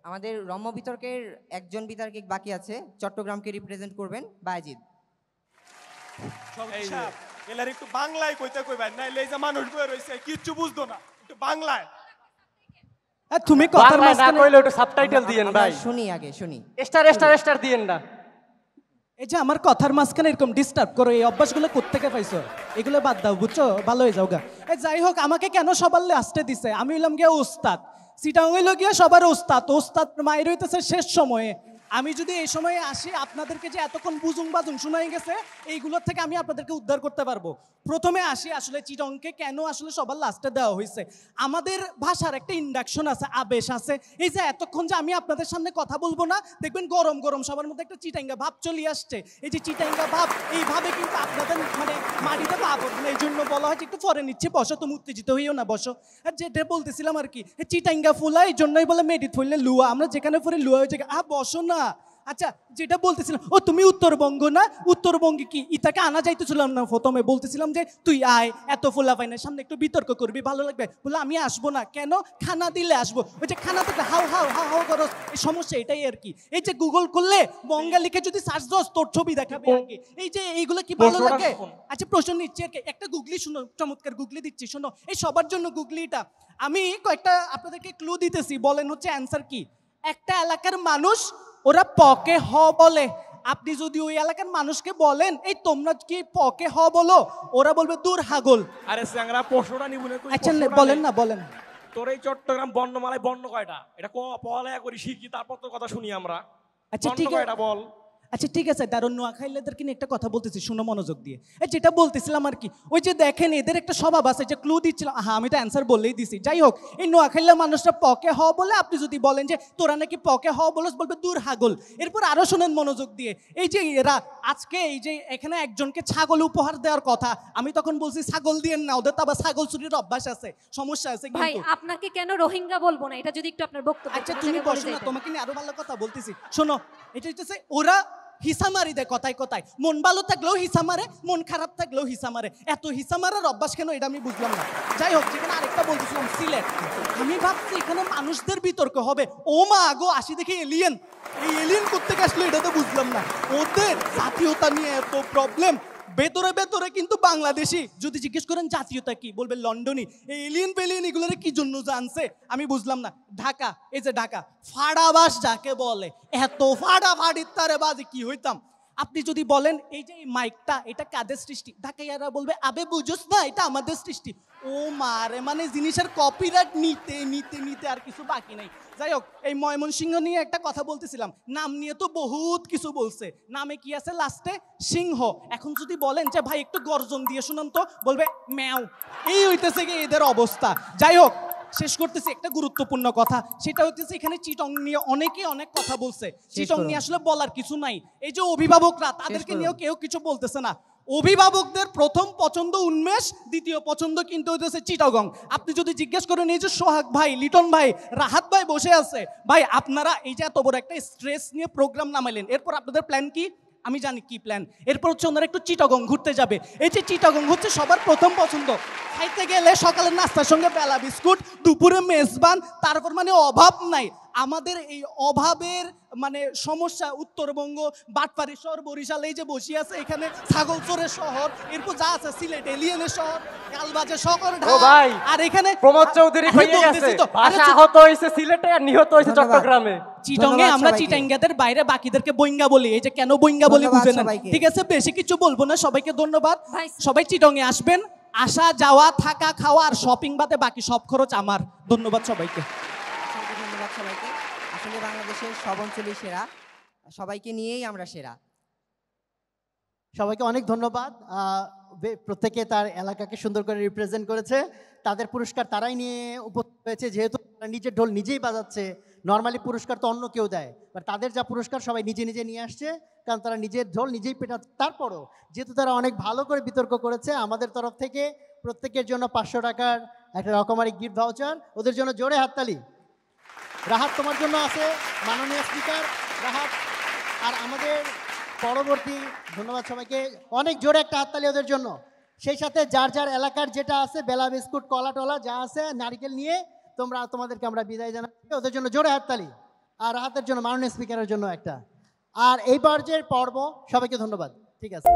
আমাদের রম্য বিতর্কের একজন বিতর্কিক বাকি আছে, চট্টগ্রামকে রিপ্রেজেন্ট করবেন বায়েজিদ। সভাপতি সাহেব এলার একটু বাংলায় কইতে কইবেন, নাইলে এই যে মানুষ বয়ে রইছে কিচ্ছু বুঝতো না, একটু বাংলায়। তুমি কথার বাংলায় না মাঝখানে কইলে একটু সাবটাইটেল দিয়েন আমরা ভাই, শুনি, আগে শুনি। স্টার দিয়েন না। এই যে আমার কথার মাঝখানে এরকম ডিস্টার্ব করো, এই অভ্যাসগুলো কোত্থেকে পাইছো? এগুলো বাদ দাও, বুঝছো? ভালো হয়ে যাও গা। যাই হোক, আমাকে কেন সবার লাস্টে দিছে? আমি হইলাম গিয়া উস্তাদ, সিটাং হইল গিয়া সবার উস্তাদ। উস্তাদ মায়ের হইতেছে শেষ সময়ে। আমি যদি এই সময়ে আসি, আপনাদেরকে যে এতক্ষণ বুজুং বাজুং শোনাই গেছে, এইগুলোর থেকে আমি আপনাদেরকে উদ্ধার করতে পারবো। প্রথমে আসি আসলে চিটংকে কেন আসলে সবার লাস্টে দেওয়া হয়েছে। আমাদের ভাষার একটা ইন্ডাকশন আছে, আবেশ আছে। এই যে এতক্ষণ যে আমি আপনাদের সামনে কথা বলবো না, দেখবেন গরম গরম সবার মধ্যে একটা চিটাঙ্গা ভাব চলে আসছে। এই যে চিটাঙ্গা ভাব, এইভাবে কিন্তু আপনাদের মানে মাটিতে পা পড়বে না। এই জন্য বলা হয় যে একটু পরে নিচ্ছে, বসো, তুমি উত্তেজিত হইও না, বসো। আর যেটা বলতেছিলাম আর কি, চিটাঙ্গা ফুলা, এই জন্যই বলে মেডিত ফুললে লুয়া, আমরা যেখানে ফুলে লুয়া হয়েছে। বসো না। আচ্ছা, যেটা বলতেছিলাম, ও তুমি উত্তরবঙ্গ না? উত্তরবঙ্গে কি ইতাকে আনা যাইতেছিলাম না? প্রথমে বলতেছিলাম যে তুই আয়, এত ফুলা পাইনা, সামনে একটু বিতর্ক করবি, ভালো লাগবে। বলে আমি আসবো না। কেন? খানা দিলে আসবো। ওই যে খানা থেকে হাও হাও হাও হাও করো, এই সমস্যা এটাই আর কি। এই যে গুগল করলে বঙ্গালীকে যদি সার্চ দোস, তোর ছবি দেখাবে আর কি। এই যে এইগুলো কি ভালো লাগে? আচ্ছা, প্রশ্ন নিচ্ছি আর কি, একটা গুগলি শুনো, চমৎকার গুগলি দিচ্ছি, শোনো। এই সবার জন্য গুগলিটা। আমি কয়েকটা আপনাদেরকে ক্লু দিতেছি, বলেন হচ্ছে অ্যান্সার কি। একটা এলাকার মানুষ, ওরা পকে হ বলে। আপনি যদি ওই এলাকার মানুষকে বলেন, এই তোমরা কি পকে হ বলো, ওরা বলবে দূর হাগল। আরে স্যাংরা প্রশ্নটা নিবুনে তুই। আচ্ছা, বলেন না, বলেন। তোর এই চট্টগ্রাম বর্ণমালায় বর্ণ কয়টা? এটা পড়ালেখা করি, শিখি, তারপর তোর কথা শুনি আমরা। আচ্ছা, বর্ণ ঠিক আছে, কয়টা বল। আচ্ছা ঠিক আছে, দারুণ নোয়াখাইলেদেরকে নিয়ে একটা কথা বলতেছি, শুনো মনোযোগ দিয়ে। যেটা বলতেছিলাম আর কি, ওই যে দেখেন এদের একটা স্বভাব আছে, যে ক্লু দিচ্ছিলাম, হ্যাঁ আমি তো অ্যান্সার বললেই দিছি। যাই হোক, এই নোয়াখাইলা মানুষরা পকে হ বলে। আপনি যদি বলেন যে তোরা নাকি পকে হ বলস, বলবে দূর হাগল। এরপর আরো শোনেন মনোযোগ দিয়ে, এই যে এরা আজকে এই যে এখানে একজনকে ছাগল উপহার দেওয়ার কথা, আমি তখন বলছি ছাগল দিয়েন না, ওদের তো আবার ছাগল চুরির অভ্যাস আছে, সমস্যা আছে ভাই কিন্তু। আপনাকে কেন রোহিঙ্গা বলবো না, এটা যদি একটু আপনার বক্তব্য। আচ্ছা তুমি বসো না, তোমাকে নিয়ে আরো ভালো কথা বলতেছি, শোনো। এটা হচ্ছে ওরা হিসা মারি দেয় কথায় কথায়, মন ভালো থাকলেও হিসা মারে, মন খারাপ থাকলেও হিসা মারে। এত হিসা মারার অভ্যাস কেন, এটা আমি বুঝলাম না। যাই হোক, যেখানে আরেকটা বলতেছিলাম সিলেট, আমি ভাবছি এখানে মানুষদের বিতর্ক হবে। ও মা আগো, আসি দেখি এলিয়েন। এই এলিয়েন করতে আসলো, এটা তো বুঝলাম না। ওদের জাতীয়তা নিয়ে এত প্রবলেম, ভেতরে ভেতরে কিন্তু বাংলাদেশি। যদি জিজ্ঞেস করেন জাতীয়তা কি, বলবে লন্ডনই। এই এলিয়েন পেলিয়েন এগুলোর কি জন্য জানছে, আমি বুঝলাম না। ঢাকা, এই যে ঢাকা ফাড়াবাস যাকে বলে, এত ফাড়াফাড়ির তারে বাজে কি হইতাম। আপনি যদি বলেন এই যে মাইকটা, এটা কাদের সৃষ্টি, ঢাকাইয়ারা বলবে আবে বুঝোস না, এটা আমাদের সৃষ্টি। ও মারে, মানে জিনিসের কপিরাইট নিতে নিতে নিতে আর কিছু বাকি নাই। যাই হোক, এই ময়মনসিংহ নিয়ে একটা কথা বলতেছিলাম, নাম নিয়ে তো বহুত কিছু বলছে। নামে কি আছে লাস্টে? সিংহ। এখন যদি বলেন যে ভাই একটু গর্জন দিয়ে শুনুন তো, বলবে ম্যাও। এই হইতেছে কি এদের অবস্থা। যাই হোক, শেষ করতেছি একটা গুরুত্বপূর্ণ কথা, সেটা হচ্ছে এখানে চিটং নিয়ে অনেকে অনেক কথা বলছে। চিটং নিয়ে আসলে বলার কিছু নাই। এই যে অভিভাবকরা, তাদেরকে নিয়েও কেউ কিছু বলতেছে না। অভিভাবকদের প্রথম পছন্দ উন্মেষ, দ্বিতীয় পছন্দ কিন্তু হচ্ছে চিটাগং। আপনি যদি জিজ্ঞেস করেন, এই যে সোহাগ ভাই, লিটন ভাই, রাহাত ভাই বসে আছে, ভাই আপনারা এই যে এত বড় একটা স্ট্রেস নিয়ে প্রোগ্রাম নামাইলেন, এরপর আপনাদের প্ল্যান কি? আমি জানি কি প্ল্যান। এরপর হচ্ছে ওনারা একটু চিটাগং ঘুরতে যাবে। এই যে চিটাগং হচ্ছে সবার প্রথম পছন্দ। খাইতে গেলে সকালের নাস্তার সঙ্গে বেলা বিস্কুট, দুপুরে মেজবান, তারপর মানে অভাব নাই। আমাদের এই অভাবের মানে সমস্যা, উত্তরবঙ্গ বাটপাড়ি শহর, বরিশাল এই যে বসে আছে, এখানে ছাগলচরের শহর, এরপর যা আছে সিলেট এলিয়েনের শহর, কালবাজে শহর, ভাই, আর এখানে প্রমোদ চৌধুরী হয়ে গেছে, ভাষা আহত হয়েছে সিলেটে আর নিহত হয়েছে চট্টগ্রামে। চিটংয়ে আমরা চিটাঙ্গাদের বাইরে বাকিদেরকে বইঙ্গা বলি। এই যে কেন বইঙ্গা বলি বুঝে না, ঠিক আছে? বেশি কিছু বলবো না, সবাইকে ধন্যবাদ। সবাই চিটংয়ে আসবেন, আসা যাওয়া থাকা খাওয়া আর শপিং বাদে বাকি সব খরচ আমার। ধন্যবাদ সবাইকে। ধন্যবাদ সবাইকে। আসলে বাংলাদেশের সব অঞ্চলই সেরা, সবাইকে নিয়েই আমরা সেরা। সবাইকে অনেক ধন্যবাদ। প্রত্যেকে তার এলাকাকে সুন্দর করে রিপ্রেজেন্ট করেছে। তাদের পুরস্কার তারাই নিয়ে উপস্থিত হয়েছে, যেহেতু নিজের ঢোল নিজেই বাজাচ্ছে। নর্মালি পুরস্কার তো অন্য কেউ দেয়, বাট তাদের যা পুরস্কার সবাই নিজে নিজে নিয়ে আসছে, কারণ তারা নিজের ঢোল নিজেই পেটাচ্ছে। তারপরও যেহেতু তারা অনেক ভালো করে বিতর্ক করেছে, আমাদের তরফ থেকে প্রত্যেকের জন্য 500 টাকার একটা রকমারি গিফট ভাউচার। ওদের জন্য জোরে হাততালি। রাহাত তোমার জন্য আছে, মাননীয় স্পিকার রাহাত। আর আমাদের পরবর্তী, ধন্যবাদ সবাইকে, অনেক জোরে একটা হাততালি ওদের জন্য। সেই সাথে যার যার এলাকার যেটা আছে, বেলা বিস্কুট, কলা টলা যা আছে, নারিকেল নিয়ে তোমাদেরকে আমরা বিদায় জানাচ্ছি। ওদের জন্য জোরে হাততালি। আর রাহাতের জন্য, মাননীয় স্পিকারের জন্য একটা। আর এই পর্যায়ের পর্ব সবাইকে ধন্যবাদ। ঠিক আছে।